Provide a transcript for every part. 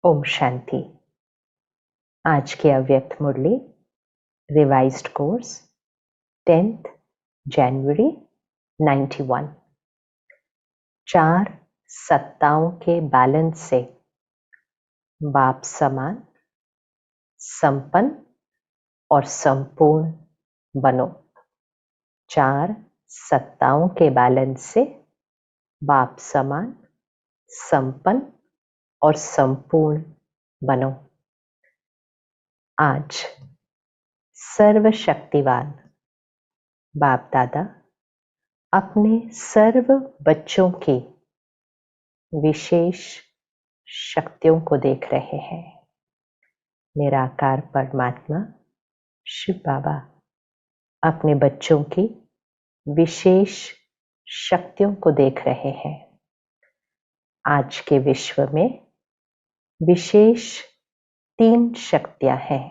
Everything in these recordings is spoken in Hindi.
ओम शांति। आज की अव्यक्त मुरली रिवाइज्ड कोर्स 10th जनवरी 91। चार सत्ताओं के बैलेंस से बाप समान, संपन्न और संपूर्ण बनो। चार सत्ताओं के बैलेंस से बाप समान, संपन्न और संपूर्ण बनो। आज सर्वशक्तिवान बाप दादा अपने सर्व बच्चों की विशेष शक्तियों को देख रहे हैं। निराकार परमात्मा शिव बाबा अपने बच्चों की विशेष शक्तियों को देख रहे हैं। आज के विश्व में विशेष 3 शक्तियां हैं।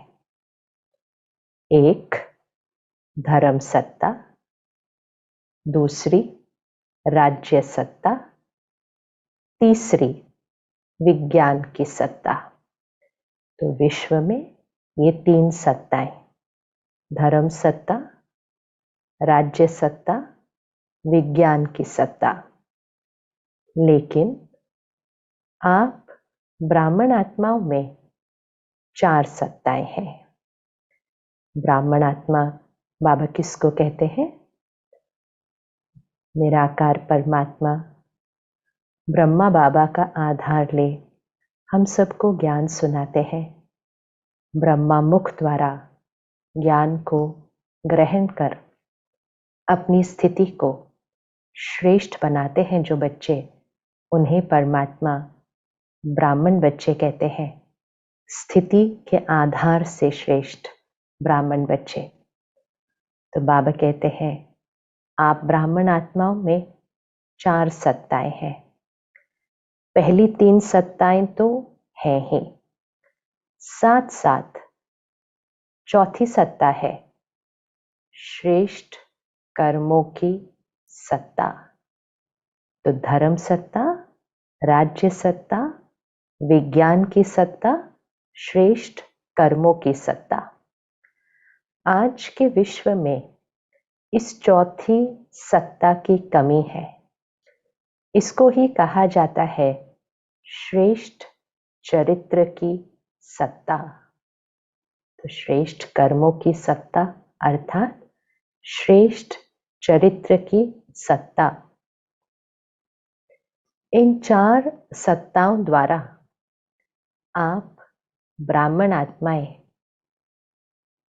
एक धर्म सत्ता, दूसरी राज्य सत्ता, तीसरी विज्ञान की सत्ता। तो विश्व में ये 3 सत्ताएं, धर्म सत्ता, राज्य सत्ता, विज्ञान की सत्ता। लेकिन आप ब्राह्मण आत्माओं में 4 सत्ताएं हैं। ब्राह्मण आत्मा बाबा किसको कहते हैं? निराकार परमात्मा ब्रह्मा बाबा का आधार ले हम सबको ज्ञान सुनाते हैं। ब्रह्मा मुख द्वारा ज्ञान को ग्रहण कर अपनी स्थिति को श्रेष्ठ बनाते हैं। जो बच्चे, उन्हें परमात्मा ब्राह्मण बच्चे कहते हैं। स्थिति के आधार से श्रेष्ठ ब्राह्मण बच्चे। तो बाबा कहते हैं आप ब्राह्मण आत्माओं में 4 सत्ताएं हैं। पहली 3 सत्ताएं तो हैं ही, साथ साथ चौथी सत्ता है श्रेष्ठ कर्मों की सत्ता। तो धर्म सत्ता, राज्य सत्ता, विज्ञान की सत्ता, श्रेष्ठ कर्मों की सत्ता। आज के विश्व में इस चौथी सत्ता की कमी है। इसको ही कहा जाता है श्रेष्ठ चरित्र की सत्ता। तो श्रेष्ठ कर्मों की सत्ता अर्थात श्रेष्ठ चरित्र की सत्ता। इन 4 सत्ताओं द्वारा आप ब्राह्मण आत्माएं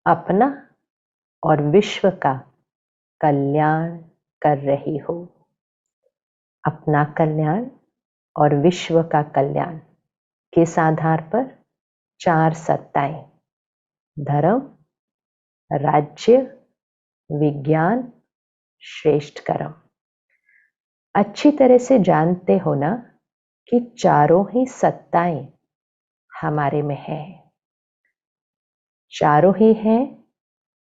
अपना और विश्व का कल्याण कर रही हो। अपना कल्याण और विश्व का कल्याण किस आधार पर? 4 सत्ताएं, धर्म, राज्य, विज्ञान, श्रेष्ठ कर्म। अच्छी तरह से जानते हो ना कि चारों ही सत्ताएं हमारे में है। चारों ही हैं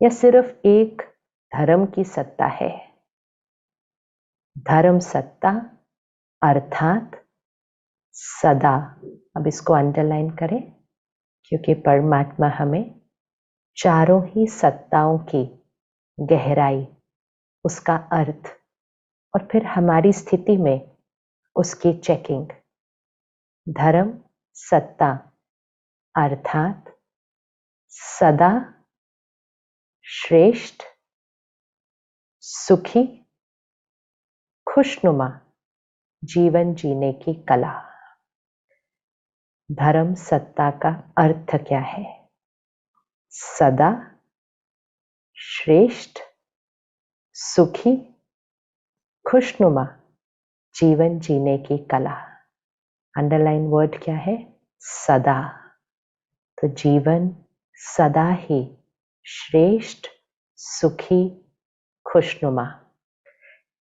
या सिर्फ एक धर्म की सत्ता है? धर्म सत्ता अर्थात सदा, अब इसको अंडरलाइन करें क्योंकि परमात्मा हमें चारों ही सत्ताओं की गहराई, उसका अर्थ और फिर हमारी स्थिति में उसकी चेकिंग। धर्म सत्ता अर्थात सदा श्रेष्ठ, सुखी, खुशनुमा जीवन जीने की कला। धर्म सत्ता का अर्थ क्या है? सदा श्रेष्ठ, सुखी, खुशनुमा जीवन जीने की कला। अंडरलाइन वर्ड क्या है? सदा। तो जीवन सदा ही श्रेष्ठ, सुखी, खुशनुमा,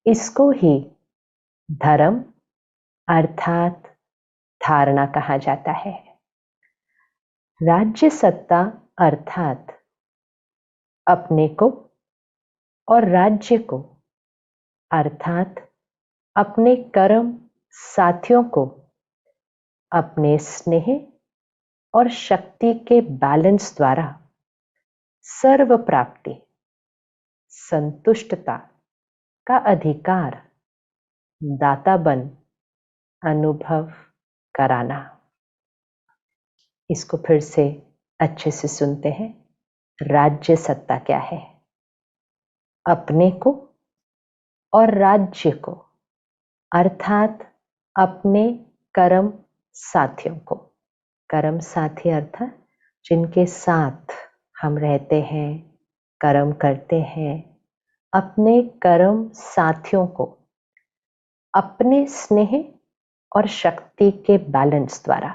इसको ही धर्म अर्थात धारणा कहा जाता है। राज्य सत्ता अर्थात अपने को और राज्य को अर्थात अपने कर्म साथियों को अपने स्नेह और शक्ति के बैलेंस द्वारा सर्व प्राप्ति, संतुष्टता का अधिकार, दाता बन अनुभव कराना। इसको फिर से अच्छे से सुनते हैं। राज्य सत्ता क्या है? अपने को और राज्य को, अर्थात अपने कर्म साथियों को। कर्म साथी अर्थात जिनके साथ हम रहते हैं, कर्म करते हैं, अपने कर्म साथियों को अपने स्नेह और शक्ति के बैलेंस द्वारा,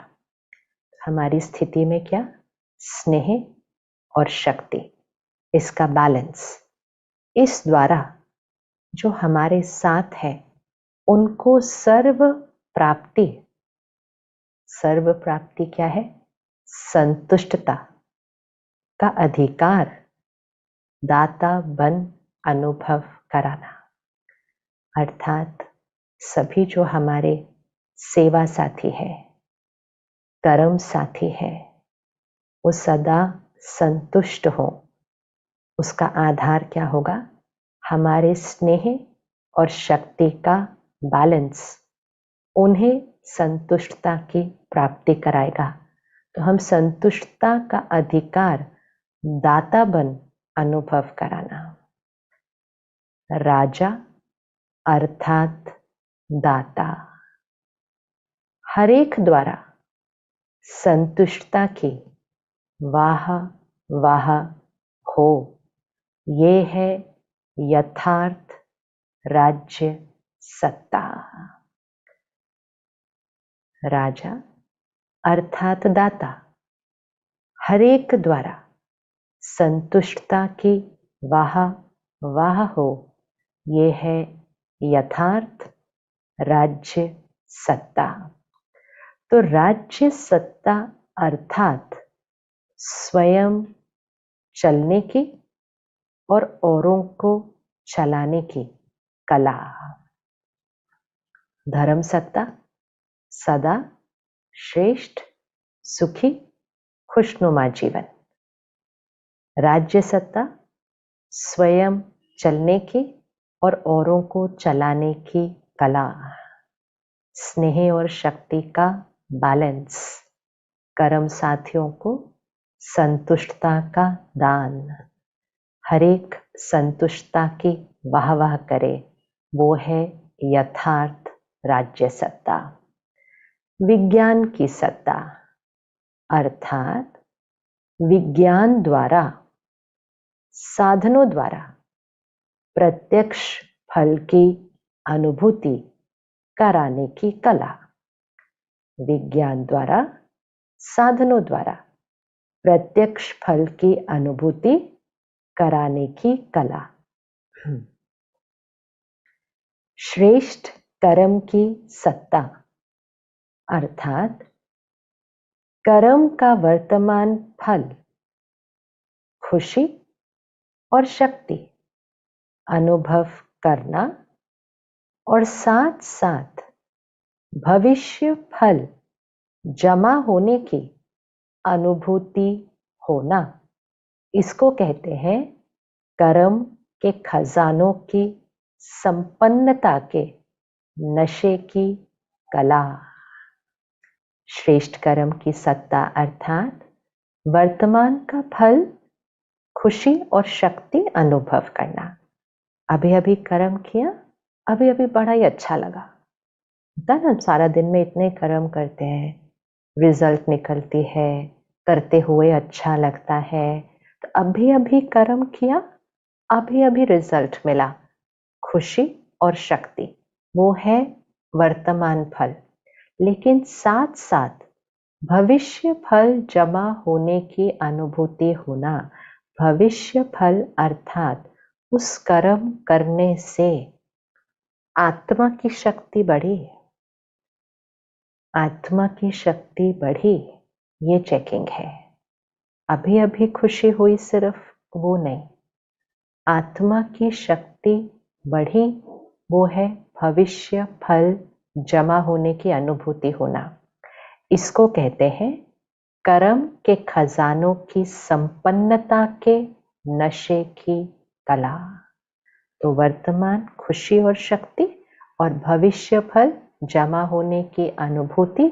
हमारी स्थिति में क्या? स्नेह और शक्ति, इसका बैलेंस, इस द्वारा जो हमारे साथ है उनको सर्व प्राप्ति, सर्व प्राप्ति क्या है? संतुष्टता का अधिकार, दाता बन अनुभव कराना। अर्थात सभी जो हमारे सेवा साथी है, कर्म साथी है, वो सदा संतुष्ट हो। उसका आधार क्या होगा? हमारे स्नेह और शक्ति का बैलेंस उन्हें संतुष्टता की प्राप्ति कराएगा। तो हम संतुष्टता का अधिकार दाता बन अनुभव कराना। राजा अर्थात दाता, हरेक द्वारा संतुष्टता की वाह वाह हो, ये है यथार्थ राज्य सत्ता। राजा अर्थात दाता, हरेक द्वारा संतुष्टता की वाह वाह हो, ये है यथार्थ राज्य सत्ता। तो राज्य सत्ता अर्थात स्वयं चलने की और औरों को चलाने की कला। धर्म सत्ता सदा श्रेष्ठ, सुखी, खुशनुमा जीवन। राज्य सत्ता स्वयं चलने की और औरों को चलाने की कला। स्नेह और शक्ति का बैलेंस, कर्म साथियों को संतुष्टता का दान। हरेक संतुष्टता की वाह वाह करे, वो है यथार्थ राज्य सत्ता। विज्ञान की सत्ता अर्थात विज्ञान द्वारा, साधनों द्वारा प्रत्यक्ष फल की अनुभूति कराने की कला। विज्ञान द्वारा, साधनों द्वारा प्रत्यक्ष फल की अनुभूति कराने की कला। श्रेष्ठ कर्म की सत्ता अर्थात कर्म का वर्तमान फल, खुशी और शक्ति अनुभव करना और साथ साथ भविष्य फल जमा होने की अनुभूति होना, इसको कहते हैं कर्म के खजानों की संपन्नता के नशे की कला। श्रेष्ठ कर्म की सत्ता अर्थात वर्तमान का फल, खुशी और शक्ति अनुभव करना। अभी अभी कर्म किया, अभी अभी बड़ा ही अच्छा लगा। होता ना, सारा दिन में इतने कर्म करते हैं, रिजल्ट निकलती है, करते हुए अच्छा लगता है। तो अभी अभी कर्म किया, अभी अभी रिजल्ट मिला, खुशी और शक्ति, वो है वर्तमान फल। लेकिन साथ साथ भविष्य फल जमा होने की अनुभूति होना। भविष्य फल अर्थात उस कर्म करने से आत्मा की शक्ति बढ़ी, आत्मा की शक्ति बढ़ी, ये चेकिंग है। अभी अभी खुशी हुई सिर्फ, वो नहीं। आत्मा की शक्ति बढ़ी, वो है भविष्य फल जमा होने की अनुभूति होना। इसको कहते हैं कर्म के खजानों की संपन्नता के नशे की कला। तो वर्तमान खुशी और शक्ति और भविष्य फल जमा होने की अनुभूति,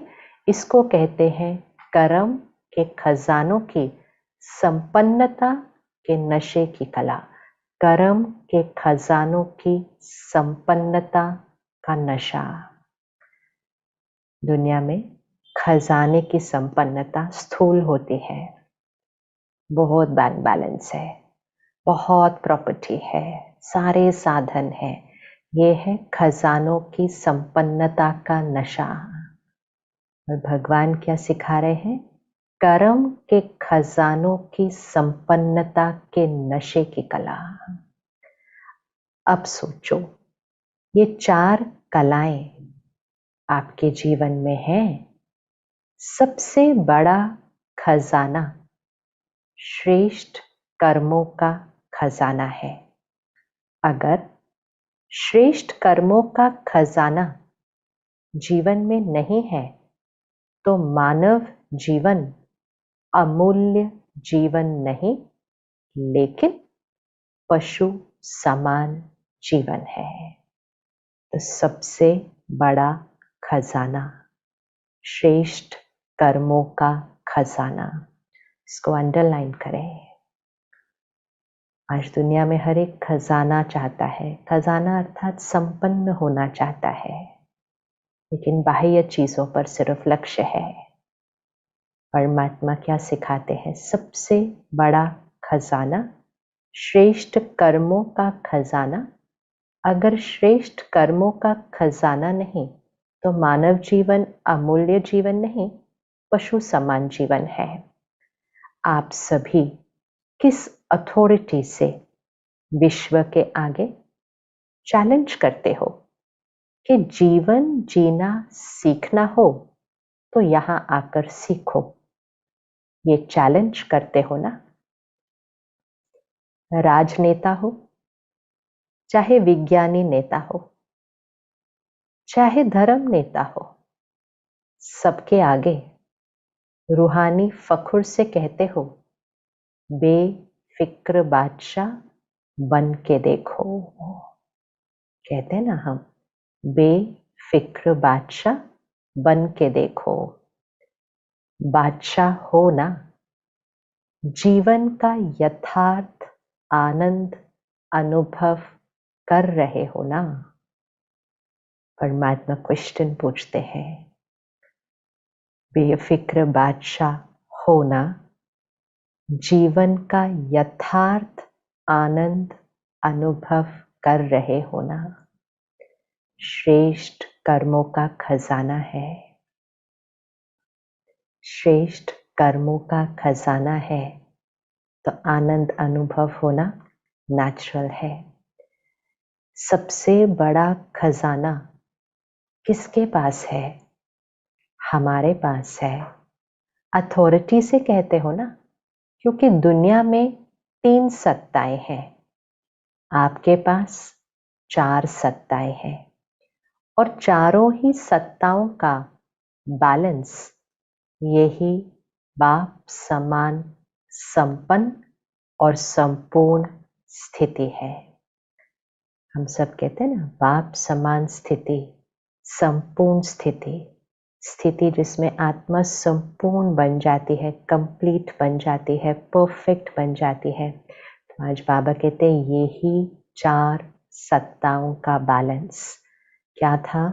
इसको कहते हैं कर्म के खजानों की संपन्नता के नशे की कला। कर्म के खजानों की संपन्नता का नशा। दुनिया में खजाने की संपन्नता स्थूल होती है, बहुत बैंक बैलेंस है, बहुत प्रॉपर्टी है, सारे साधन है। ये है खजानों की संपन्नता का नशा। और भगवान क्या सिखा रहे हैं? कर्म के खजानों की संपन्नता के नशे की कला। अब सोचो, ये 4 कलाएं आपके जीवन में हैं। सबसे बड़ा खजाना श्रेष्ठ कर्मों का खजाना है। अगर श्रेष्ठ कर्मों का खजाना जीवन में नहीं है तो मानव जीवन अमूल्य जीवन नहीं, लेकिन पशु समान जीवन है। तो सबसे बड़ा खजाना श्रेष्ठ कर्मों का खजाना, इसको अंडरलाइन करें। आज दुनिया में हर एक खजाना चाहता है, खजाना अर्थात संपन्न होना चाहता है, लेकिन बाह्य चीजों पर सिर्फ लक्ष्य है। परमात्मा क्या सिखाते हैं? सबसे बड़ा खजाना श्रेष्ठ कर्मों का खजाना। अगर श्रेष्ठ कर्मों का खजाना नहीं तो मानव जीवन अमूल्य जीवन नहीं, पशु समान जीवन है। आप सभी किस अथॉरिटी से विश्व के आगे चैलेंज करते हो कि जीवन जीना सीखना हो तो यहां आकर सीखो? ये चैलेंज करते हो ना? राजनेता हो, चाहे विज्ञानी नेता हो, चाहे धर्म नेता हो, सबके आगे रूहानी फख्र से कहते हो, बेफिक्र बादशाह बन के देखो। कहते हैं ना हम, बेफिक्र बादशाह बन के देखो। बादशाह हो ना, जीवन का यथार्थ आनंद अनुभव कर रहे हो ना? परमात्मा क्वेश्चन पूछते हैं, बेफिक्र बादशाह होना, जीवन का यथार्थ आनंद अनुभव कर रहे हो ना? श्रेष्ठ कर्मों का खजाना है, श्रेष्ठ कर्मों का खजाना है, तो आनंद अनुभव होना नेचुरल है। सबसे बड़ा खजाना किसके पास है? हमारे पास है। अथॉरिटी से कहते हो ना, क्योंकि दुनिया में 3 सत्ताएं हैं, आपके पास 4 सत्ताएं हैं, और चारों ही सत्ताओं का बैलेंस यही बाप समान संपन्न और संपूर्ण स्थिति है। हम सब कहते हैं ना, बाप समान स्थिति, संपूर्ण स्थिति, स्थिति जिसमें आत्मा संपूर्ण बन जाती है, कंप्लीट बन जाती है, परफेक्ट बन जाती है। तो आज बाबा कहते हैं यही 4 सत्ताओं का बैलेंस क्या था?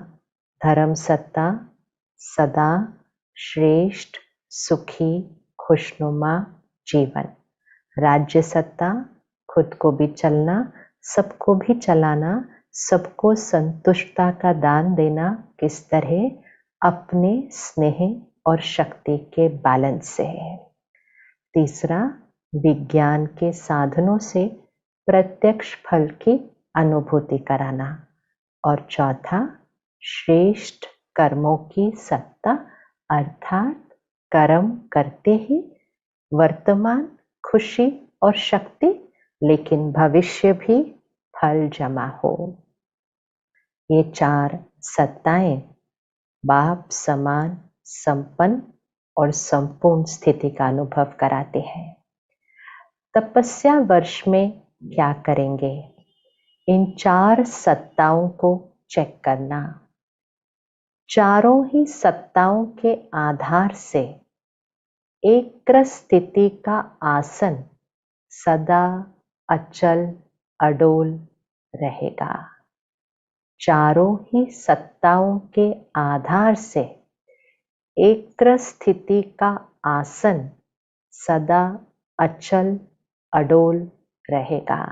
धर्म सत्ता सदा श्रेष्ठ सुखी खुशनुमा जीवन, राज्य सत्ता खुद को भी चलना, सबको भी चलाना, सबको संतुष्टता का दान देना, किस तरह? अपने स्नेह और शक्ति के बैलेंस से है। तीसरा, विज्ञान के साधनों से प्रत्यक्ष फल की अनुभूति कराना, और चौथा, श्रेष्ठ कर्मों की सत्ता, अर्थात कर्म करते ही वर्तमान खुशी और शक्ति, लेकिन भविष्य भी फल जमा हो। ये 4 सत्ताएं बाप समान संपन्न और संपूर्ण स्थिति का अनुभव कराते हैं। तपस्या वर्ष में क्या करेंगे? इन 4 सत्ताओं को चेक करना। चारों ही सत्ताओं के आधार से एकाग्र स्थिति का आसन सदा अचल अडोल रहेगा। चारों ही सत्ताओं के आधार से एकाग्र स्थिति का आसन सदा अचल अडोल रहेगा।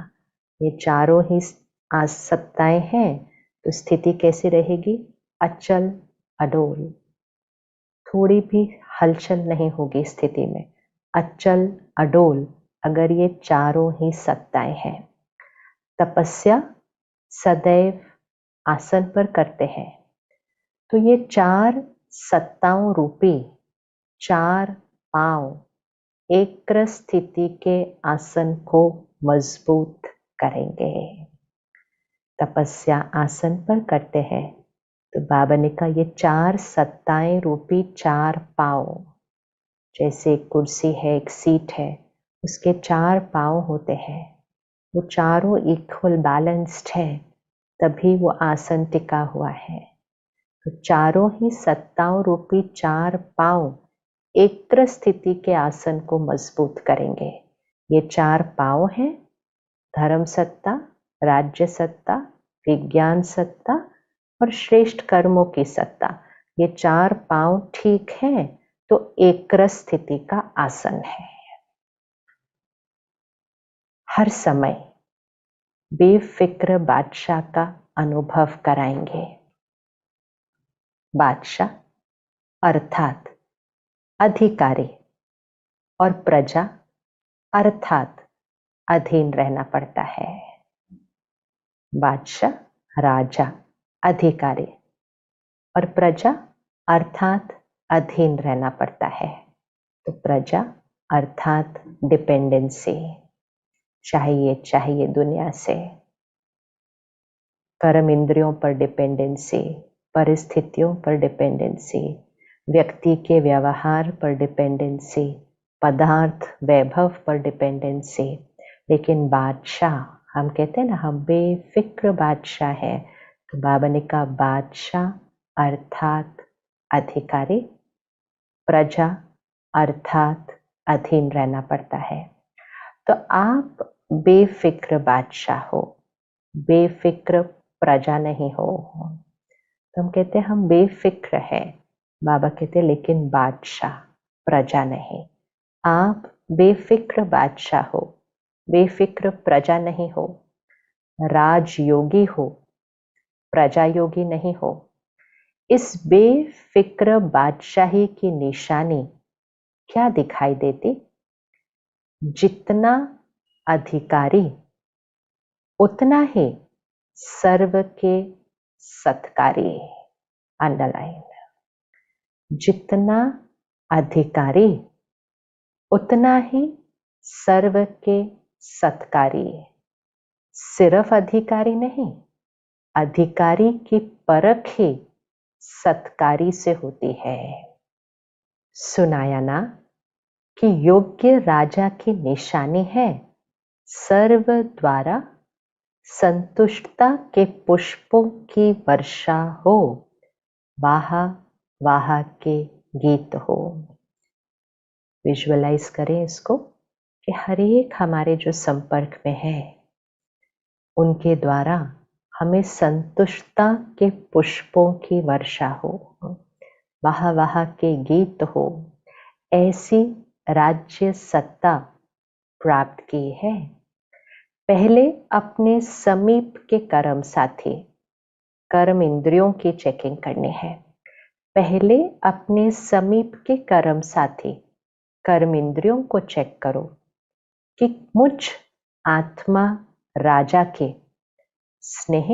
ये चारों ही सत्ताएं हैं, तो स्थिति कैसी रहेगी? अचल अडोल, थोड़ी भी हलचल नहीं होगी स्थिति में। अचल अडोल अगर ये चारों ही सत्ताएं हैं। तपस्या सदैव आसन पर करते हैं, तो ये 4 सत्ताओं रूपी 4 पांव एकाग्र स्थिति के आसन को मजबूत करेंगे। तपस्या आसन पर करते हैं, तो बाबा ने कहा ये 4 सत्ताएं रूपी 4 पांव, जैसे एक कुर्सी है, एक सीट है, उसके 4 पांव होते हैं, वो चारों इक्वल बैलेंस्ड है, तभी वो आसन टिका हुआ है। तो चारों ही सत्ताओं रूपी 4 पांव एकाग्र स्थिति के आसन को मजबूत करेंगे। ये 4 पांव हैं धर्म सत्ता, राज्य सत्ता, विज्ञान सत्ता और श्रेष्ठ कर्मों की सत्ता। ये 4 पांव ठीक हैं तो एकाग्र स्थिति का आसन है। हर समय बेफिक्र बादशाह का अनुभव कराएंगे। बादशाह अर्थात अधिकारी और प्रजा अर्थात अधीन रहना पड़ता है। बादशाह, राजा, अधिकारी और प्रजा अर्थात अधीन रहना पड़ता है। तो प्रजा अर्थात डिपेंडेंसी, चाहिए दुनिया से, कर्म इंद्रियों पर डिपेंडेंसी, परिस्थितियों पर डिपेंडेंसी, व्यक्ति के व्यवहार पर डिपेंडेंसी, पदार्थ वैभव पर डिपेंडेंसी। लेकिन बादशाह, हम कहते हैं ना हम बेफिक्र बादशाह है, तो बाबा ने कहा बादशाह अर्थात अधिकारी, प्रजा अर्थात अधीन रहना पड़ता है। तो आप बेफिक्र बादशाह हो, बेफिक्र प्रजा नहीं हो। तो हम कहते हैं हम बेफिक्र है, बाबा कहते हैं लेकिन बादशाह प्रजा नहीं। आप बेफिक्र बादशाह हो, बेफिक्र प्रजा नहीं हो, राजयोगी हो, प्रजा योगी नहीं हो। इस बेफिक्र बादशाही की निशानी क्या दिखाई देती? जितना अधिकारी उतना ही सर्व के सत्कारी। अंडरलाइन। जितना अधिकारी उतना ही सर्व के सत्कारी। सिर्फ अधिकारी नहीं, अधिकारी की परख ही सत्कारी से होती है। सुनाया ना कि योग्य राजा की निशानी है सर्व द्वारा संतुष्टता के पुष्पों की वर्षा हो, वाह वाह के गीत हो। विजुअलाइज करें इसको कि हर एक हमारे जो संपर्क में है उनके द्वारा हमें संतुष्टता के पुष्पों की वर्षा हो, वाह वाह के गीत हो। ऐसी राज्य सत्ता प्राप्त की है। पहले अपने समीप के कर्म साथी, कर्म इंद्रियों की चेकिंग करनी है। पहले अपने समीप के कर्म साथी, कर्म इंद्रियों को चेक करो कि मुझ आत्मा राजा के स्नेह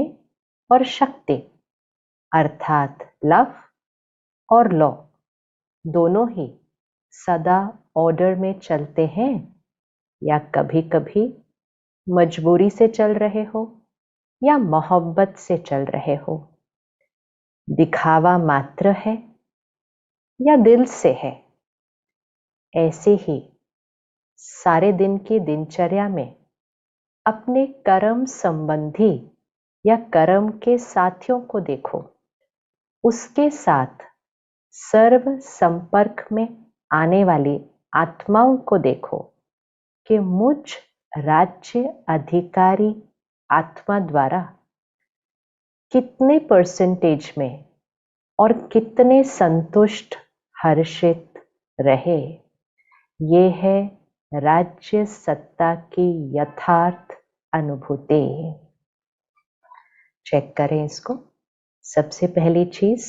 और शक्ति अर्थात लव और लॉ दोनों ही सदा ऑर्डर में चलते हैं या कभी कभी मजबूरी से चल रहे हो या मोहब्बत से चल रहे हो। दिखावा मात्र है या दिल से है, ऐसे ही सारे दिन की दिनचर्या में अपने कर्म संबंधी या कर्म के साथियों को देखो, उसके साथ सर्व संपर्क में आने वाली आत्माओं को देखो कि मुझ राज्य अधिकारी आत्मा द्वारा कितने परसेंटेज में और कितने संतुष्ट हर्षित रहे। ये है राज्य सत्ता की यथार्थ अनुभूति। चेक करें इसको। सबसे पहली चीज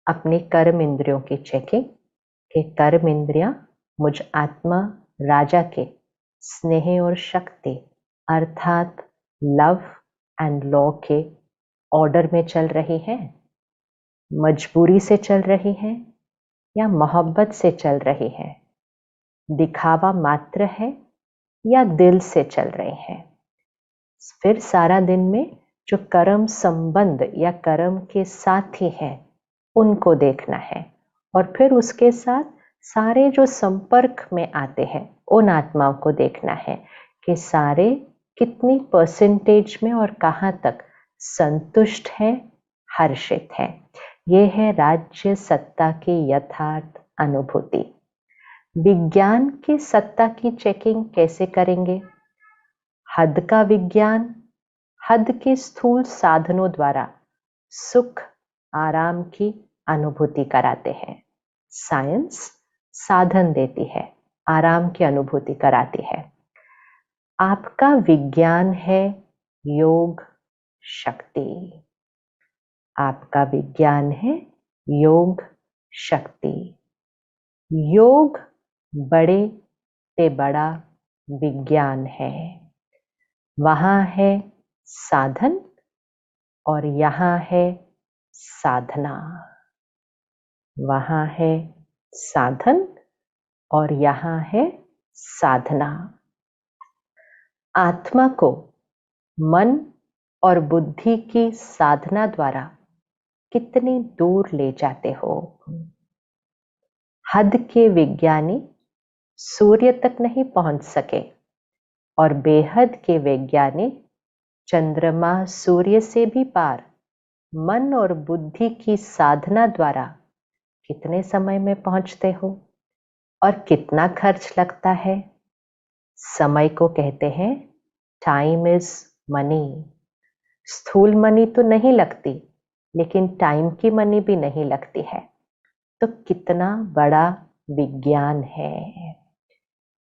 अपने कर्म इंद्रियों की चेकिंग कि कर्म इंद्रियां मुझ आत्मा राजा के स्नेह और शक्ति अर्थात लव एंड लॉ के ऑर्डर में चल रही है, मजबूरी से चल रही है या मोहब्बत से चल रही है, दिखावा मात्र है या दिल से चल रही है। फिर सारा दिन में जो कर्म संबंध या कर्म के साथी हैं उनको देखना है और फिर उसके साथ सारे जो संपर्क में आते हैं उन आत्माओं को देखना है कि सारे कितनी परसेंटेज में और कहाँ तक संतुष्ट है, हर्षित है। ये है राज्य सत्ता की यथार्थ अनुभूति। विज्ञान की सत्ता की चेकिंग कैसे करेंगे? हद का विज्ञान हद के स्थूल साधनों द्वारा सुख आराम की अनुभूति कराते हैं। साइंस साधन देती है, आराम की अनुभूति कराती है। आपका विज्ञान है योग शक्ति। आपका विज्ञान है योग शक्ति। योग बड़े से बड़ा विज्ञान है। वहां है साधन और यहाँ है साधना। वहां है साधन और यहाँ है साधना। आत्मा को मन और बुद्धि की साधना द्वारा कितनी दूर ले जाते हो। हद के विज्ञानी सूर्य तक नहीं पहुंच सके और बेहद के वैज्ञानिक चंद्रमा सूर्य से भी पार मन और बुद्धि की साधना द्वारा कितने समय में पहुंचते हो और कितना खर्च लगता है? समय को कहते हैं टाइम इज मनी। स्थूल मनी तो नहीं लगती, लेकिन टाइम की मनी भी नहीं लगती है। तो कितना बड़ा विज्ञान है।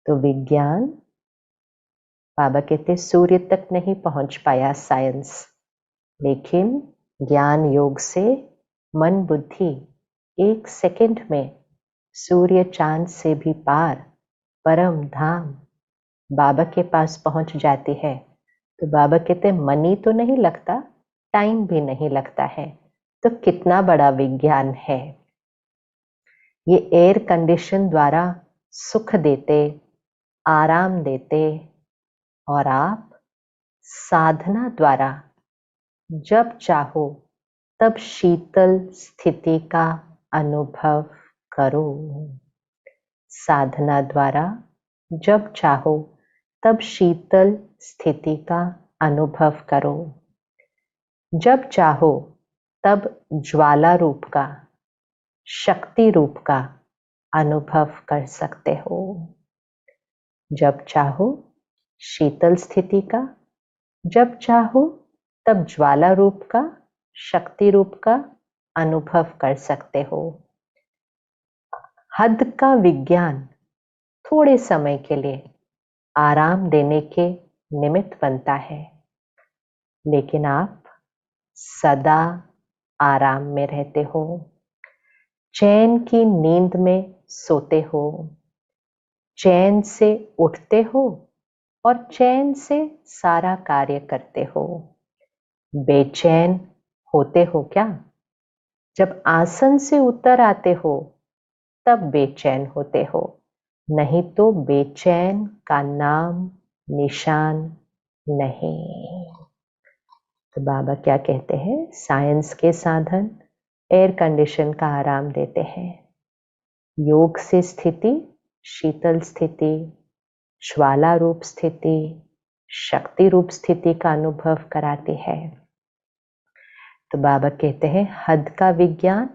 तो विज्ञान, बाबा कहते सूर्य तक नहीं पहुंच पाया साइंस, लेकिन ज्ञान योग से मन बुद्धि 1 सेकंड में सूर्य चांद से भी पार परम धाम बाबा के पास पहुंच जाती है। तो बाबा कहते मनी तो नहीं लगता, टाइम भी नहीं लगता है। तो कितना बड़ा विज्ञान है। ये एयर कंडीशन द्वारा सुख देते, आराम देते और आप साधना द्वारा जब चाहो तब शीतल स्थिति का अनुभव करो। साधना द्वारा जब चाहो तब शीतल स्थिति का अनुभव करो। जब चाहो तब ज्वाला रूप का, शक्ति रूप का अनुभव कर सकते हो। जब चाहो शीतल स्थिति का, जब चाहो तब ज्वाला रूप का, शक्ति रूप का अनुभव कर सकते हो। हद का विज्ञान थोड़े समय के लिए आराम देने के निमित्त बनता है, लेकिन आप सदा आराम में रहते हो, चैन की नींद में सोते हो, चैन से उठते हो और चैन से सारा कार्य करते हो। बेचैन होते हो क्या? जब आसन से उतर आते हो तब बेचैन होते हो, नहीं तो बेचैन का नाम निशान नहीं। तो बाबा क्या कहते हैं? साइंस के साधन एयर कंडीशन का आराम देते हैं, योग से स्थिति शीतल स्थिति, ज्वाला रूप स्थिति, शक्ति रूप स्थिति का अनुभव कराती है। तो बाबा कहते हैं हद का विज्ञान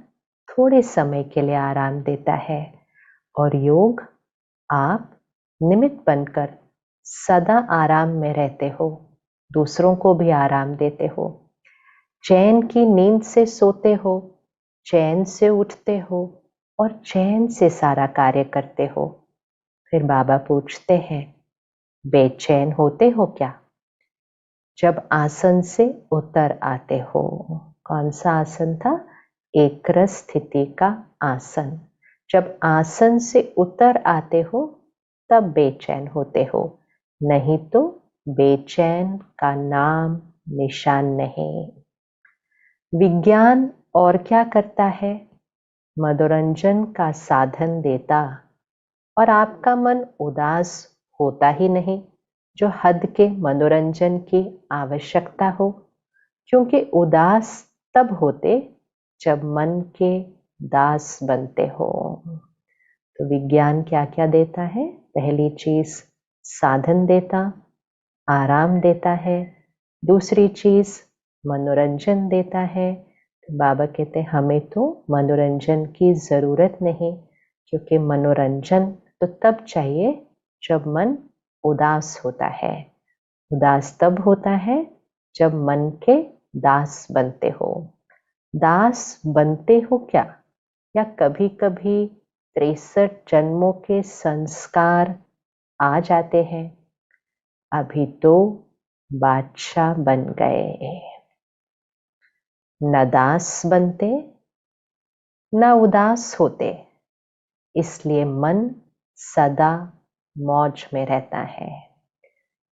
थोड़े समय के लिए आराम देता है और योग आप निमित्त बनकर सदा आराम में रहते हो, दूसरों को भी आराम देते हो, चैन की नींद से सोते हो, चैन से उठते हो और चैन से सारा कार्य करते हो। फिर बाबा पूछते हैं बेचैन होते हो क्या? जब आसन से उतर आते हो। कौन सा आसन था? एक रस स्थिति का आसन। जब आसन से उतर आते हो तब बेचैन होते हो, नहीं तो बेचैन का नाम निशान नहीं। विज्ञान और क्या करता है? मनोरंजन का साधन देता और आपका मन उदास होता ही नहीं जो हद के मनोरंजन की आवश्यकता हो, क्योंकि उदास तब होते जब मन के दास बनते हो। तो विज्ञान क्या क्या देता है? पहली चीज साधन देता, आराम देता है। दूसरी चीज मनोरंजन देता है। तो बाबा कहते हैं हमें तो मनोरंजन की जरूरत नहीं, क्योंकि मनोरंजन तो तब चाहिए जब मन उदास होता है। उदास तब होता है जब मन के दास बनते हो। दास बनते हो क्या? या कभी कभी 63 जन्मों के संस्कार आ जाते हैं। अभी तो बादशाह बन गए, न दास बनते न उदास होते, इसलिए मन सदा मौज में रहता है।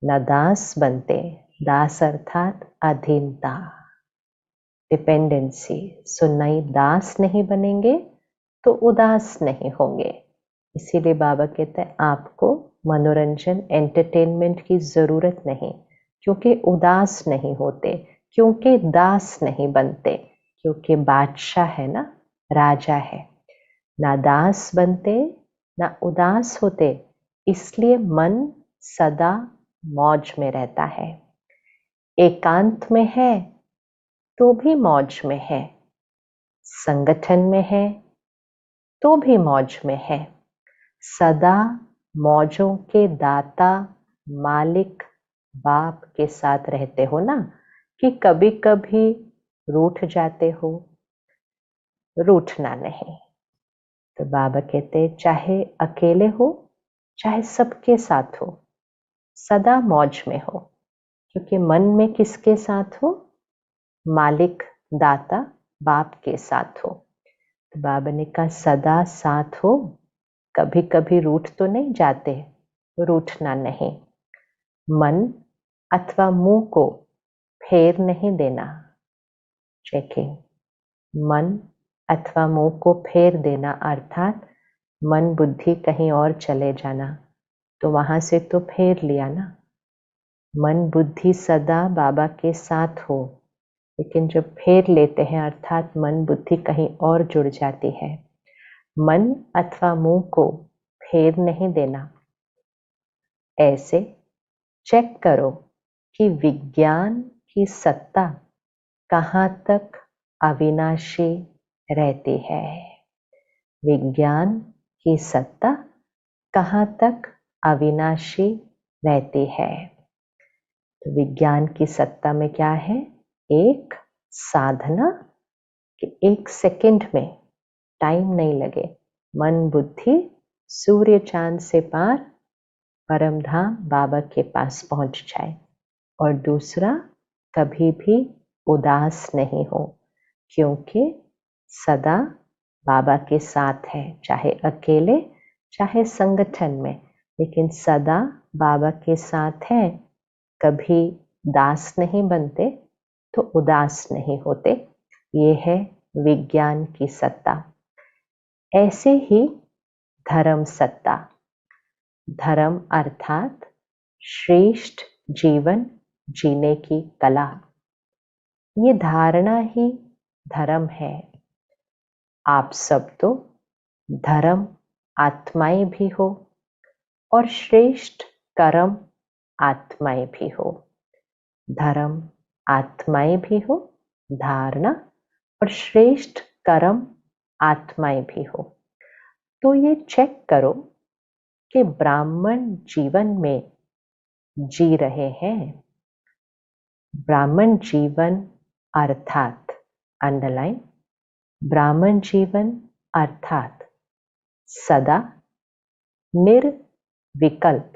न दास बनते, दास अर्थात अधीनता, डिपेंडेंसी। सो नई दास नहीं बनेंगे तो उदास नहीं होंगे। इसीलिए बाबा कहते हैं आपको मनोरंजन एंटरटेनमेंट की जरूरत नहीं, क्योंकि उदास नहीं होते, क्योंकि दास नहीं बनते, क्योंकि बादशाह है ना, राजा है। ना दास बनते ना उदास होते, इसलिए मन सदा मौज में रहता है। एकांत में है तो भी मौज में है, संगठन में है तो भी मौज में है। सदा मौजों के दाता मालिक बाप के साथ रहते हो ना, कि कभी कभी रूठ जाते हो? रूठना नहीं। तो बाबा कहते चाहे अकेले हो चाहे सबके साथ हो, सदा मौज में हो, क्योंकि मन में किसके साथ हो? मालिक दाता बाप के साथ हो। तो बाबा ने कहा सदा साथ हो, कभी कभी रूठ तो नहीं जाते, रूठना नहीं। मन अथवा मुंह को फेर नहीं देना। चेकिंग, मन अथवा मुंह को फेर देना अर्थात मन बुद्धि कहीं और चले जाना, तो वहां से तो फेर लिया ना। मन बुद्धि सदा बाबा के साथ हो, लेकिन जब फेर लेते हैं अर्थात मन बुद्धि कहीं और जुड़ जाती है। मन अथवा मुंह को फेर नहीं देना। ऐसे चेक करो कि विज्ञान की सत्ता कहाँ तक अविनाशी रहती है। विज्ञान की सत्ता कहाँ तक अविनाशी रहती है। तो विज्ञान की सत्ता में क्या है? एक साधना कि 1 सेकंड में टाइम नहीं लगे, मन बुद्धि सूर्य चांद से पार परम धाम बाबा के पास पहुंच जाए। और दूसरा, कभी भी उदास नहीं हो, क्योंकि सदा बाबा के साथ है, चाहे अकेले चाहे संगठन में, लेकिन सदा बाबा के साथ है। कभी दास नहीं बनते तो उदास नहीं होते। ये है विज्ञान की सत्ता। ऐसे ही धर्म सत्ता, धर्म अर्थात श्रेष्ठ जीवन जीने की कला, ये धारणा ही धर्म है। आप सब तो धर्म आत्माएं भी हो और श्रेष्ठ कर्म आत्माएं भी हो। धर्म आत्माएं भी हो, धारणा और श्रेष्ठ कर्म आत्माएं भी हो। तो ये चेक करो कि ब्राह्मण जीवन में जी रहे हैं। ब्राह्मण जीवन अर्थात, अंडरलाइन, ब्राह्मण जीवन अर्थात सदा निर्विकल्प,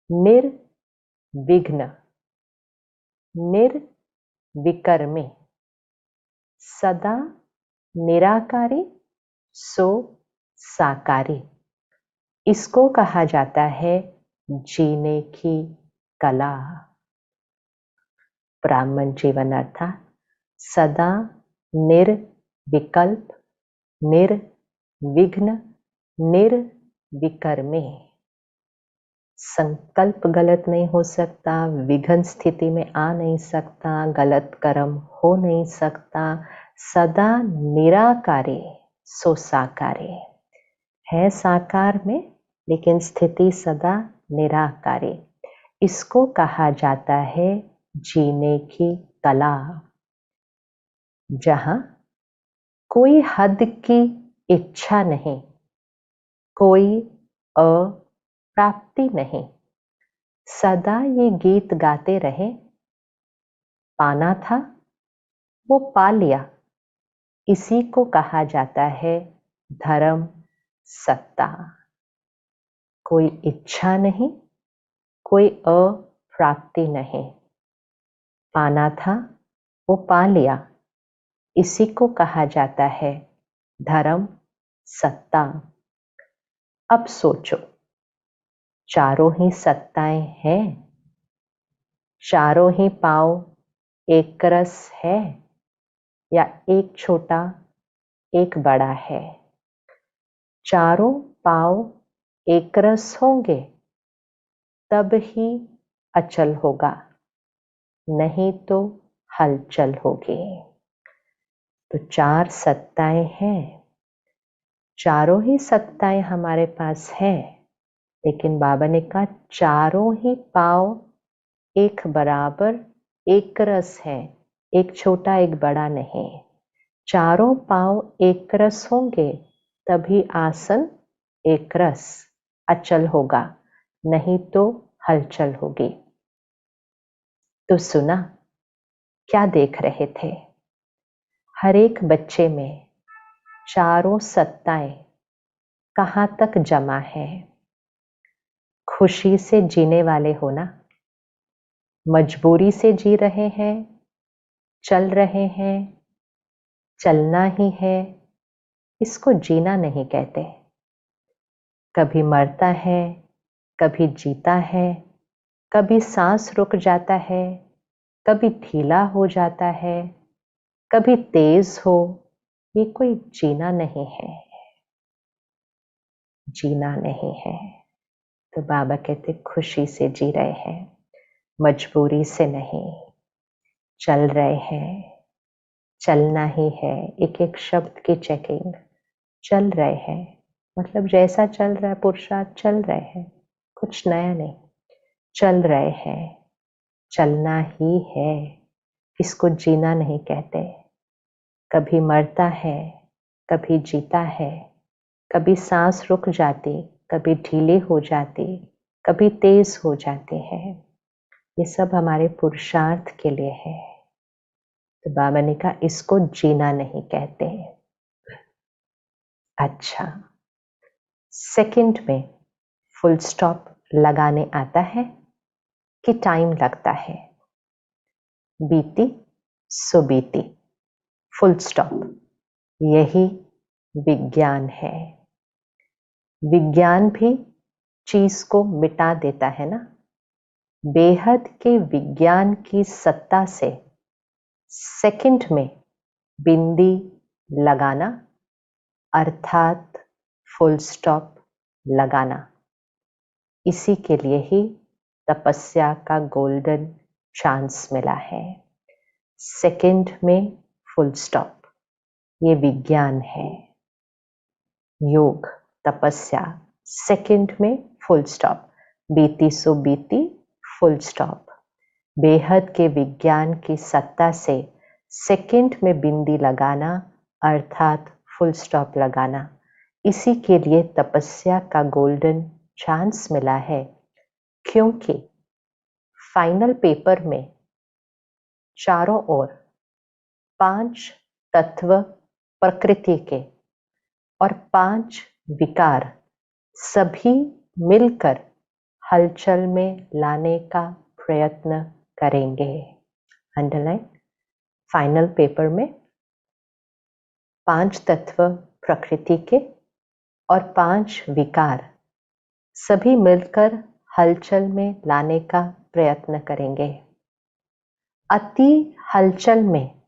निर्विघ्न, निर्विकर्मी, सदा निराकारी सो साकारी। इसको कहा जाता है जीने की कला। ब्राह्मण जीवन अर्थात सदा निर्विकल्प, निर्विघ्न, निर्विकर्मी। संकल्प गलत नहीं हो सकता, विघ्न स्थिति में आ नहीं सकता, गलत कर्म हो नहीं सकता। सदा निराकारी सो साकारी है, साकार में लेकिन स्थिति सदा निराकारी। इसको कहा जाता है जीने की कला, जहां कोई हद की इच्छा नहीं, कोई अप्राप्ति नहीं, सदा ये गीत गाते रहे। पाना था वो पा लिया, इसी को कहा जाता है धर्म सत्ता। कोई इच्छा नहीं, कोई अप्राप्ति नहीं, पाना था वो पा लिया, इसी को कहा जाता है धर्म सत्ता। अब सोचो, चारों ही सत्ताएं हैं, चारों ही पांव एक रस है या एक छोटा एक बड़ा है? चारों पांव एक रस होंगे तब ही अचल होगा, नहीं तो हलचल होगी। तो चार सत्ताएं हैं, चारों ही सत्ताएं हमारे पास है, लेकिन बाबा ने कहा चारों ही पांव एक बराबर एक रस है, एक छोटा एक बड़ा नहीं। चारों पांव एक रस होंगे तभी आसन एक रस, अचल होगा, नहीं तो हलचल होगी। तो सुना, क्या देख रहे थे? हर एक बच्चे में चारों सत्ताएं कहाँ तक जमा है? खुशी से जीने वाले हो ना? मजबूरी से जी रहे हैं, चल रहे हैं, चलना ही है, इसको जीना नहीं कहते। कभी मरता है, कभी जीता है, कभी सांस रुक जाता है, कभी ढीला हो जाता है, कभी तेज हो, ये कोई जीना नहीं है, जीना नहीं है। तो बाबा कहते खुशी से जी रहे हैं, मजबूरी से नहीं, चल रहे हैं, चलना ही है। एक एक शब्द की चेकिंग, चल रहे हैं मतलब जैसा चल रहा है पुरुषार्थ चल रहे हैं, कुछ नया नहीं, चल रहे हैं, चलना ही है, इसको जीना नहीं कहते। कभी मरता है, कभी जीता है, कभी सांस रुक जाती, कभी ढीली हो जाती, कभी तेज हो जाती है, ये सब हमारे पुरुषार्थ के लिए है। तो बाबा ने कहा इसको जीना नहीं कहते। अच्छा, सेकंड में फुल स्टॉप लगाने आता है कि टाइम लगता है? बीती सो बीती, फुल स्टॉप, यही विज्ञान है। विज्ञान भी चीज को मिटा देता है ना। बेहद के विज्ञान की सत्ता से सेकंड में बिंदी लगाना अर्थात फुल स्टॉप लगाना, इसी के लिए ही तपस्या का गोल्डन चांस मिला है। सेकंड में फुल स्टॉप, ये विज्ञान है, योग। तपस्या, सेकंड में फुल स्टॉप, बीती सो बीती फुल स्टॉप। बेहद के विज्ञान की सत्ता से सेकंड में बिंदी लगाना अर्थात फुल स्टॉप लगाना, इसी के लिए तपस्या का गोल्डन चांस मिला है, क्योंकि फाइनल पेपर में चारों ओर 5 तत्व प्रकृति के और 5 विकार सभी मिलकर हलचल में लाने का प्रयत्न करेंगे। अंडरलाइन, फाइनल पेपर में 5 तत्व प्रकृति के और 5 विकार सभी मिलकर हलचल में लाने का प्रयत्न करेंगे। अति हलचल में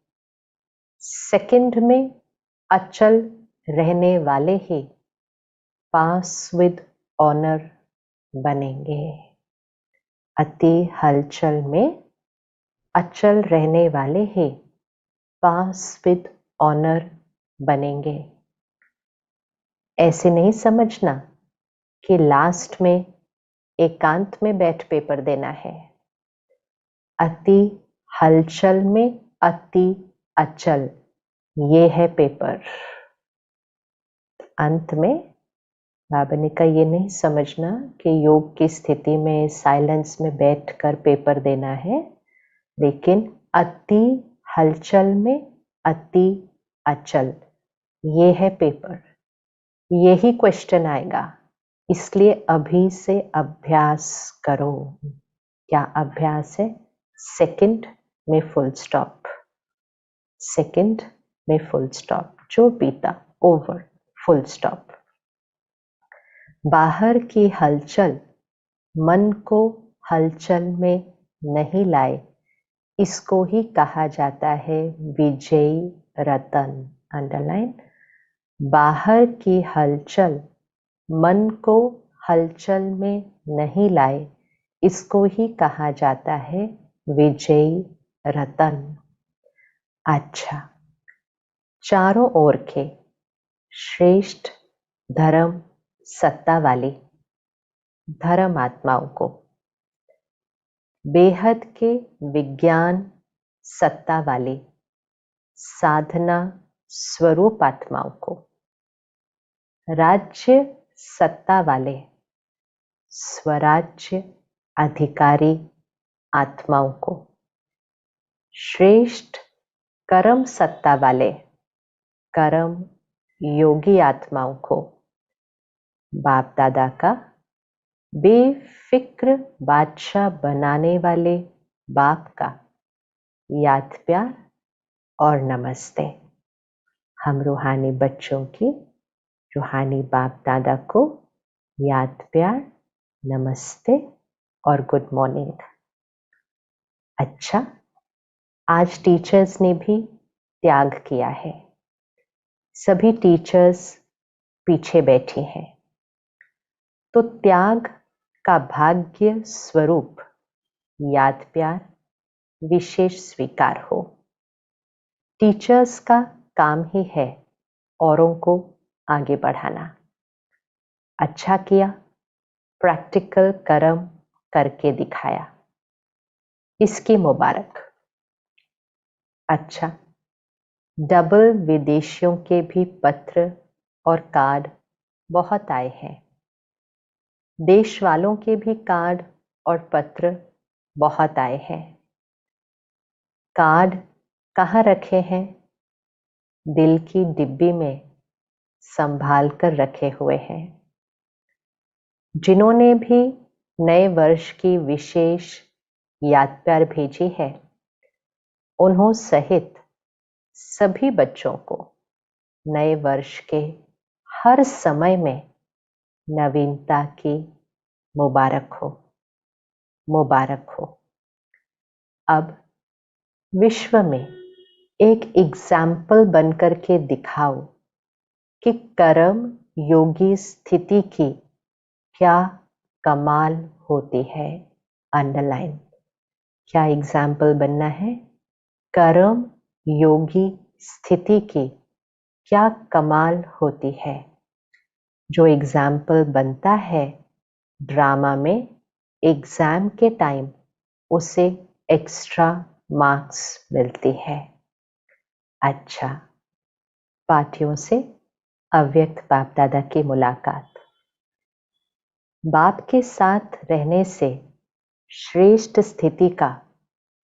सेकंड में अचल रहने वाले ही पास विद ऑनर बनेंगे। अति हलचल में अचल रहने वाले ही पास विद ऑनर बनेंगे। ऐसे नहीं समझना कि लास्ट में एकांत में बैठ पेपर देना है। अति हलचल में अति अचल, ये है पेपर। अंत में बाबा ने कहा ये नहीं समझना कि योग की स्थिति में साइलेंस में बैठकर पेपर देना है, लेकिन अति हलचल में अति अचल, ये है पेपर। यही क्वेश्चन आएगा, इसलिए अभी से अभ्यास करो। क्या अभ्यास है? सेकंड में फुल स्टॉप, सेकंड में फुल स्टॉप, जो बीता ओवर, फुल स्टॉप। बाहर की हलचल मन को हलचल में नहीं लाए, इसको ही कहा जाता है विजयी रतन। अंडरलाइन, बाहर की हलचल मन को हलचल में नहीं लाए, इसको ही कहा जाता है विजयी रतन। अच्छा, चारों ओर के श्रेष्ठ धर्म सत्ता वाली धर्म आत्माओं को, बेहद के विज्ञान सत्ता वाली साधना स्वरूप आत्माओं को, राज्य सत्ता वाले स्वराज्य अधिकारी आत्माओं को, श्रेष्ठ कर्म सत्ता वाले कर्म योगी आत्माओं को, बाप दादा का बेफिक्र बादशाह बनाने वाले बाप का याद प्यार और नमस्ते। हम रूहानी बच्चों की रूहानी बाप दादा को याद प्यार, नमस्ते और गुड मॉर्निंग। अच्छा, आज टीचर्स ने भी त्याग किया है। सभी टीचर्स पीछे बैठी हैं, तो त्याग का भाग्य स्वरूप याद प्यार विशेष स्वीकार हो। टीचर्स का काम ही है औरों को आगे बढ़ाना। अच्छा किया, प्रैक्टिकल कर्म करके दिखाया, इसकी मुबारक। अच्छा, डबल विदेशियों के भी पत्र और कार्ड बहुत आए हैं। देश वालों के भी कार्ड और पत्र बहुत आए हैं। कार्ड कहाँ रखे हैं? दिल की डिब्बी में संभाल कर रखे हुए हैं। जिन्होंने भी नए वर्ष की विशेष याद प्यार भेजी है, उन्हों सहित सभी बच्चों को नए वर्ष के हर समय में नवीनता की मुबारक हो, मुबारक हो। अब विश्व में एक एग्जाम्पल बनकर के दिखाओ कि कर्म योगी स्थिति की क्या कमाल होती है। अंडरलाइन, क्या एग्जाम्पल बनना है? कर्म योगी स्थिति की क्या कमाल होती है। जो एग्जाम्पल बनता है ड्रामा में, एग्जाम के टाइम उसे एक्स्ट्रा मार्क्स मिलती है। अच्छा, पाठियों से अव्यक्त बाप दादा की मुलाकात। बाप के साथ रहने से श्रेष्ठ स्थिति का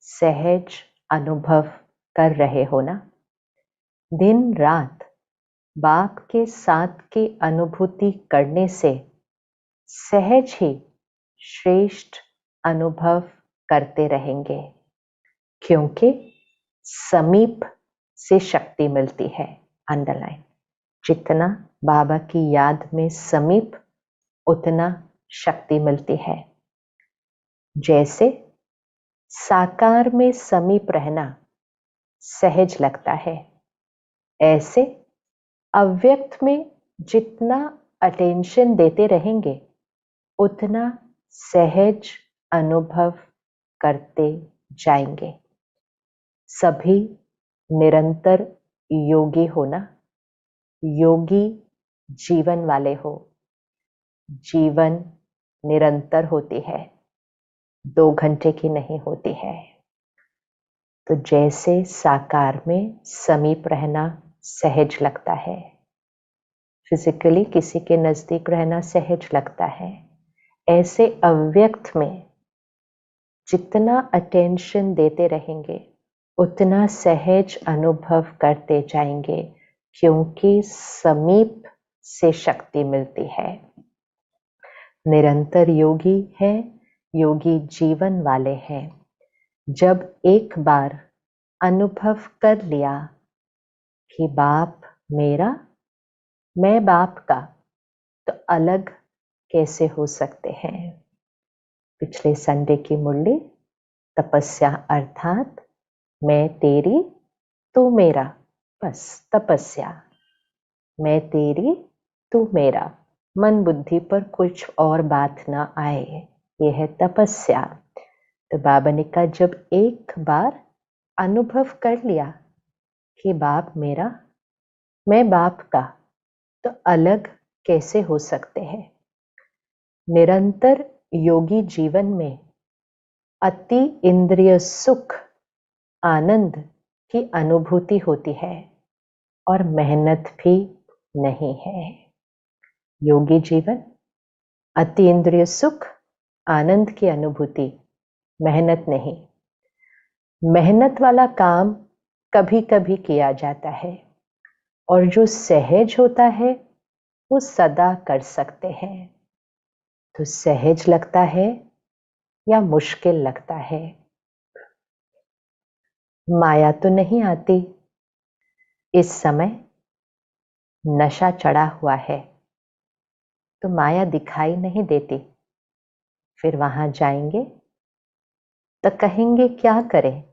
सहज अनुभव कर रहे हो ना। दिन रात बाप के साथ की अनुभूति करने से सहज ही श्रेष्ठ अनुभव करते रहेंगे, क्योंकि समीप से शक्ति मिलती है। अंडरलाइन, जितना बाबा की याद में समीप उतना शक्ति मिलती है। जैसे साकार में समीप रहना सहज लगता है, ऐसे अव्यक्त में जितना अटेंशन देते रहेंगे उतना सहज अनुभव करते जाएंगे। सभी निरंतर योगी हो ना। योगी जीवन वाले हो। जीवन निरंतर होती है, 2 घंटे की नहीं होती है। तो जैसे साकार में समीप रहना सहज लगता है, फिजिकली किसी के नजदीक रहना सहज लगता है, ऐसे अव्यक्त में जितना अटेंशन देते रहेंगे उतना सहज अनुभव करते जाएंगे, क्योंकि समीप से शक्ति मिलती है। निरंतर योगी है, योगी जीवन वाले हैं। जब एक बार अनुभव कर लिया कि बाप मेरा, मैं बाप का, तो अलग कैसे हो सकते हैं। पिछले संडे की मुरली तपस्या अर्थात मैं तेरी तू मेरा, बस तपस्या। मैं तेरी तू मेरा, मन बुद्धि पर कुछ और बात ना आए, यह है तपस्या। तो बाबा ने कहा जब एक बार अनुभव कर लिया कि बाप मेरा, मैं बाप का, तो अलग कैसे हो सकते हैं। निरंतर योगी जीवन में अति इंद्रिय सुख आनंद की अनुभूति होती है और मेहनत भी नहीं है। योगी जीवन अति इंद्रिय सुख आनंद की अनुभूति, मेहनत नहीं। मेहनत वाला काम कभी कभी किया जाता है और जो सहज होता है वो सदा कर सकते हैं। तो सहज लगता है या मुश्किल लगता है। माया तो नहीं आती। इस समय नशा चढ़ा हुआ है तो माया दिखाई नहीं देती। फिर वहां जाएंगे तो कहेंगे क्या करें,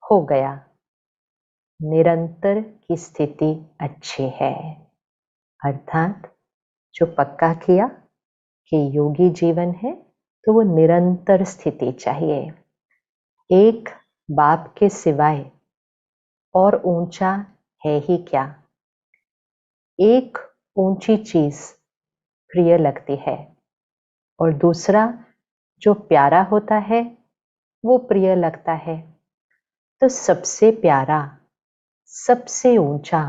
हो गया। निरंतर की स्थिति अच्छी है, अर्थात जो पक्का किया कि योगी जीवन है तो वो निरंतर स्थिति चाहिए। एक बाप के सिवाय और ऊंचा है ही क्या। एक ऊंची चीज प्रिय लगती है और दूसरा जो प्यारा होता है वो प्रिय लगता है। तो सबसे प्यारा, सबसे ऊंचा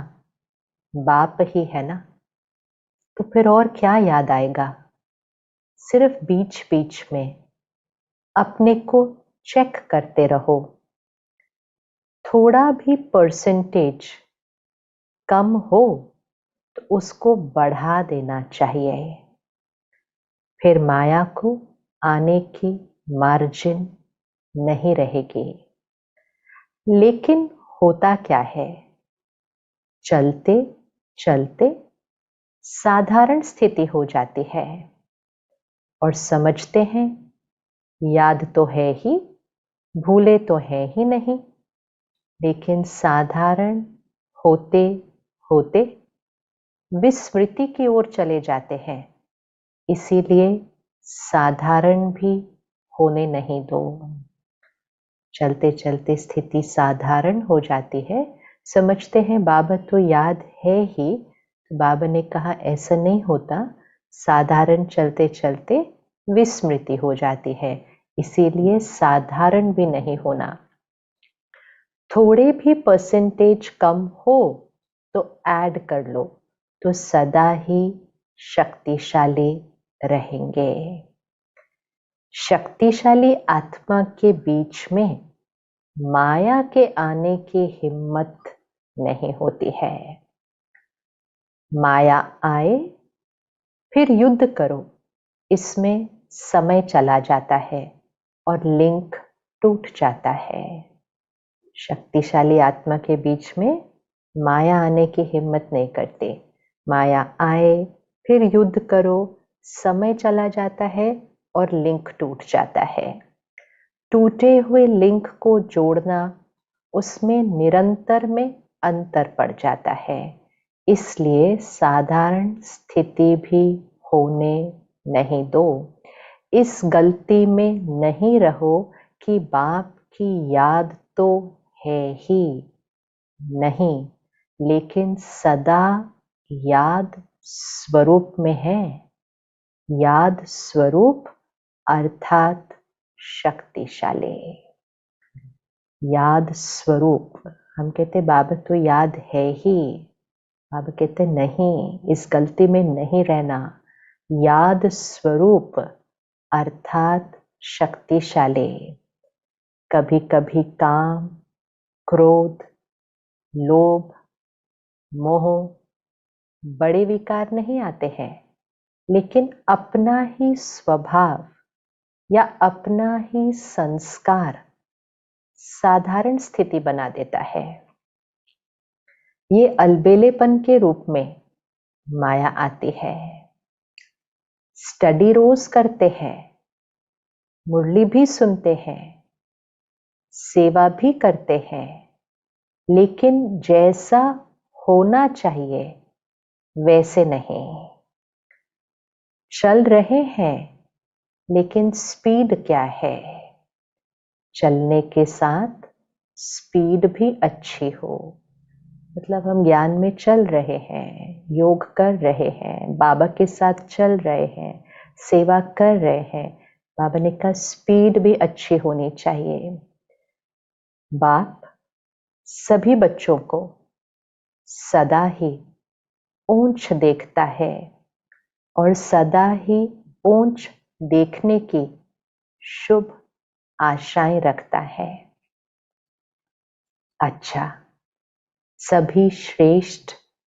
बाप ही है ना। तो फिर और क्या याद आएगा। सिर्फ बीच बीच में अपने को चेक करते रहो। थोड़ा भी परसेंटेज कम हो तो उसको बढ़ा देना चाहिए। फिर माया को आने की मार्जिन नहीं रहेगी। लेकिन होता क्या है, चलते चलते साधारण स्थिति हो जाती है और समझते हैं याद तो है ही, भूले तो है ही नहीं। लेकिन साधारण होते होते विस्मृति की ओर चले जाते हैं। इसीलिए साधारण भी होने नहीं दो। चलते चलते स्थिति साधारण हो जाती है। समझते हैं बाबा तो याद है ही, तो बाबा ने कहा ऐसा नहीं होता, साधारण चलते चलते विस्मृति हो जाती है, इसीलिए साधारण भी नहीं होना। थोड़े भी परसेंटेज कम हो तो ऐड कर लो, तो सदा ही शक्तिशाली रहेंगे। शक्तिशाली आत्मा के बीच में माया के आने की हिम्मत नहीं होती है। माया आए फिर युद्ध करो, इसमें समय चला जाता है और लिंक टूट जाता है। शक्तिशाली आत्मा के बीच में माया आने की हिम्मत नहीं करते। माया आए फिर युद्ध करो, समय चला जाता है और लिंक टूट जाता है। टूटे हुए लिंक को जोड़ना, उसमें निरंतर में अंतर पड़ जाता है। इसलिए साधारण स्थिति भी होने नहीं दो। इस गलती में नहीं रहो कि बाप की याद तो है ही नहीं, लेकिन सदा याद स्वरूप में है। याद स्वरूप अर्थात शक्तिशाली। याद स्वरूप, हम कहते बाबा तो याद है ही, बाबा कहते नहीं, इस गलती में नहीं रहना। याद स्वरूप अर्थात शक्तिशाली। कभी कभी काम, क्रोध, लोभ, मोह, बड़े विकार नहीं आते हैं, लेकिन अपना ही स्वभाव या अपना ही संस्कार साधारण स्थिति बना देता है। ये अलबेलेपन के रूप में माया आती है। स्टडी रोज करते हैं, मुरली भी सुनते हैं, सेवा भी करते हैं, लेकिन जैसा होना चाहिए वैसे नहीं। चल रहे हैं, लेकिन स्पीड क्या है? चलने के साथ स्पीड भी अच्छी हो। मतलब हम ज्ञान में चल रहे हैं, योग कर रहे हैं, बाबा के साथ चल रहे हैं, सेवा कर रहे हैं, बाबा ने कहा स्पीड भी अच्छी होनी चाहिए। बाप सभी बच्चों को सदा ही ऊंच देखता है और सदा ही ऊंच देखने की शुभ आशाएं रखता है। अच्छा, सभी श्रेष्ठ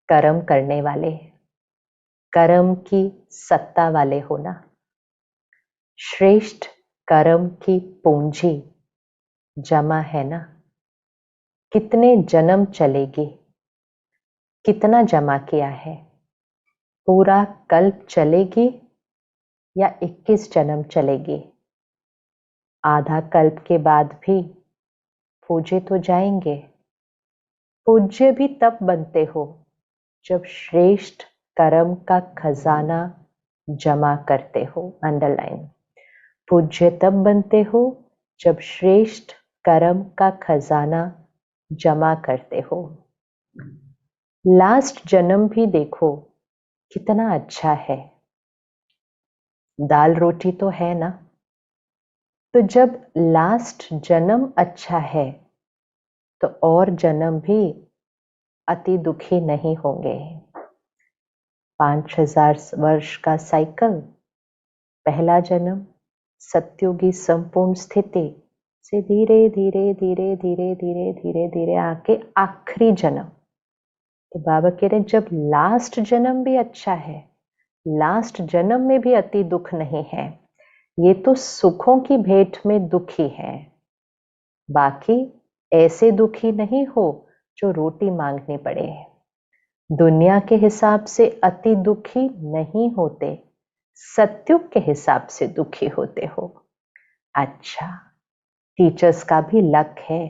कर्म करने वाले, कर्म की सत्ता वाले होना। श्रेष्ठ कर्म की पूंजी जमा है ना? कितने जन्म चलेगी, कितना जमा किया है? पूरा कल्प चलेगी या 21 जन्म चलेगी? आधा कल्प के बाद भी पूजे तो जाएंगे। पूज्य भी तब बनते हो जब श्रेष्ठ कर्म का खजाना जमा करते हो। अंडरलाइन। पूज्य तब बनते हो जब श्रेष्ठ कर्म का खजाना जमा करते हो। लास्ट जन्म भी देखो कितना अच्छा है, दाल रोटी तो है ना? तो जब लास्ट जन्म अच्छा है तो और जन्म भी अति दुखी नहीं होंगे। 5000 वर्ष का साइकिल, पहला जन्म सत्युगी संपूर्ण स्थिति से धीरे धीरे धीरे धीरे धीरे धीरे धीरे आके आखिरी जन्म। तो बाबा कह रहे जब लास्ट जन्म भी अच्छा है, लास्ट जन्म में भी अति दुख नहीं है, ये तो सुखों की भेंट में दुखी है। बाकी ऐसे दुखी नहीं हो जो रोटी मांगनी पड़े। दुनिया के हिसाब से अति दुखी नहीं होते, सत्युग के हिसाब से दुखी होते हो। अच्छा, टीचर्स का भी लक है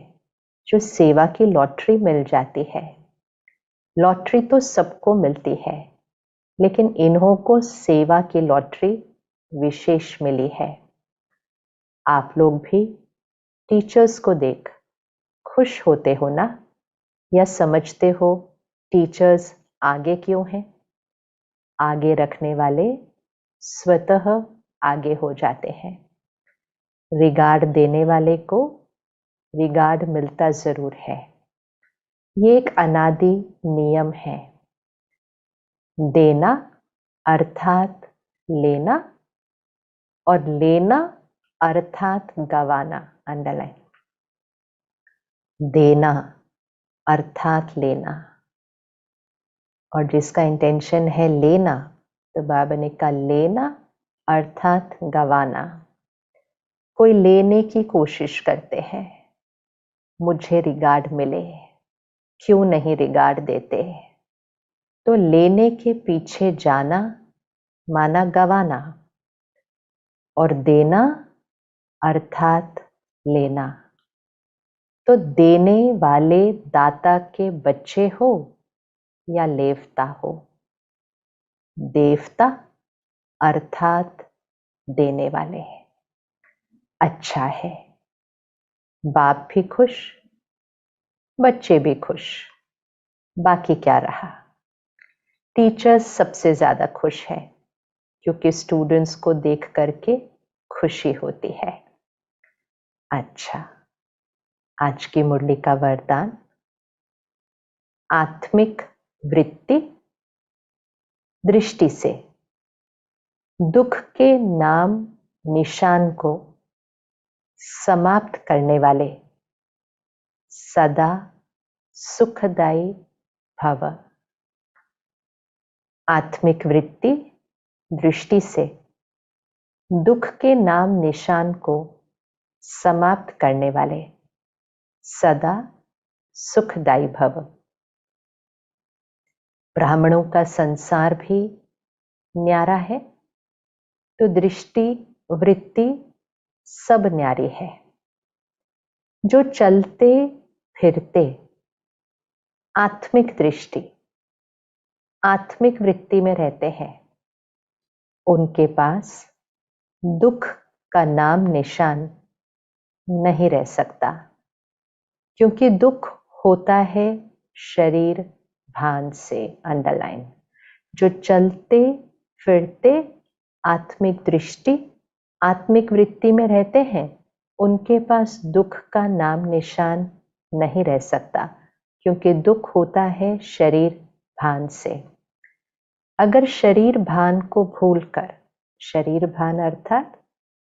जो सेवा की लॉटरी मिल जाती है। लॉटरी तो सबको मिलती है, लेकिन इन्हों को सेवा की लॉटरी विशेष मिली है। आप लोग भी टीचर्स को देख खुश होते हो ना? या समझते हो टीचर्स आगे क्यों हैं? आगे रखने वाले स्वतः आगे हो जाते हैं। रिगार्ड देने वाले को रिगार्ड मिलता जरूर है। ये एक अनादि नियम है। देना अर्थात लेना और लेना अर्थात गवाना। अंडरलाइन। देना अर्थात लेना, और जिसका इंटेंशन है लेना, तो बाबा ने कहा लेना अर्थात गवाना। कोई लेने की कोशिश करते हैं, मुझे रिगार्ड मिले, क्यों नहीं रिगार्ड देते, तो लेने के पीछे जाना माना गवाना, और देना अर्थात लेना। तो देने वाले दाता के बच्चे हो या लेवता हो, देवता अर्थात देने वाले हैं। अच्छा है, बाप भी खुश, बच्चे भी खुश, बाकी क्या रहा। टीचर्स सबसे ज्यादा खुश है, क्योंकि स्टूडेंट्स को देख करके खुशी होती है। अच्छा, आज की मुरली का वरदान, आत्मिक वृत्ति दृष्टि से दुख के नाम निशान को समाप्त करने वाले सदा सुखदायी भव। आत्मिक वृत्ति दृष्टि से दुख के नाम निशान को समाप्त करने वाले सदा सुखदायी भव। ब्राह्मणों का संसार भी न्यारा है, तो दृष्टि वृत्ति सब न्यारी है। जो चलते फिरते आत्मिक दृष्टि आत्मिक वृत्ति में रहते हैं, उनके पास दुख का नाम निशान नहीं रह सकता, क्योंकि दुख होता है शरीर भान से। अंडरलाइन। जो चलते फिरते आत्मिक दृष्टि आत्मिक वृत्ति में रहते हैं, उनके पास दुख का नाम निशान नहीं रह सकता, क्योंकि दुख होता है शरीर भान से। अगर शरीर भान को भूलकर, शरीर भान अर्थात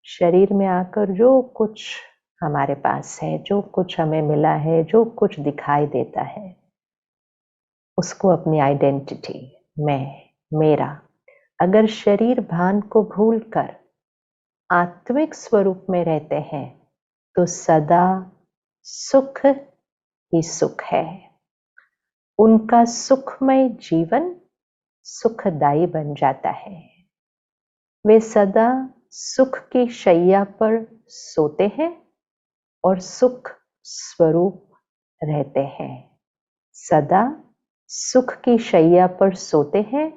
शरीर में आकर जो कुछ हमारे पास है, जो कुछ हमें मिला है, जो कुछ दिखाई देता है, उसको अपनी आइडेंटिटी, मैं, मेरा, अगर शरीर भान को भूलकर आत्मिक स्वरूप में रहते हैं, तो सदा सुख ही सुख है। उनका सुखमय जीवन सुखदायी बन जाता है। वे सदा सुख की शैया पर सोते हैं और सुख स्वरूप रहते हैं। सदा सुख की शैया पर सोते हैं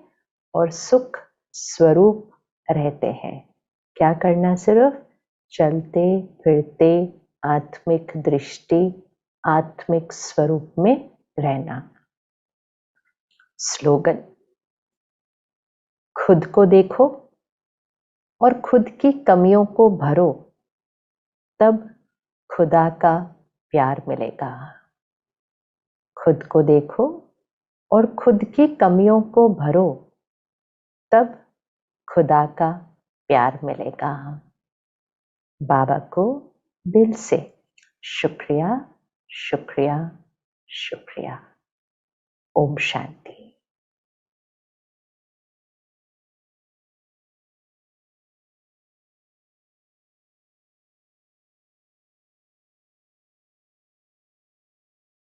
और सुख स्वरूप रहते हैं। क्या करना? सिर्फ चलते फिरते आत्मिक दृष्टि आत्मिक स्वरूप में रहना। स्लोगन, खुद को देखो और खुद की कमियों को भरो, तब खुदा का प्यार मिलेगा। खुद को देखो और खुद की कमियों को भरो, तब खुदा का प्यार मिलेगा। बाबा को दिल से शुक्रिया, शुक्रिया, शुक्रिया। ओम शांति।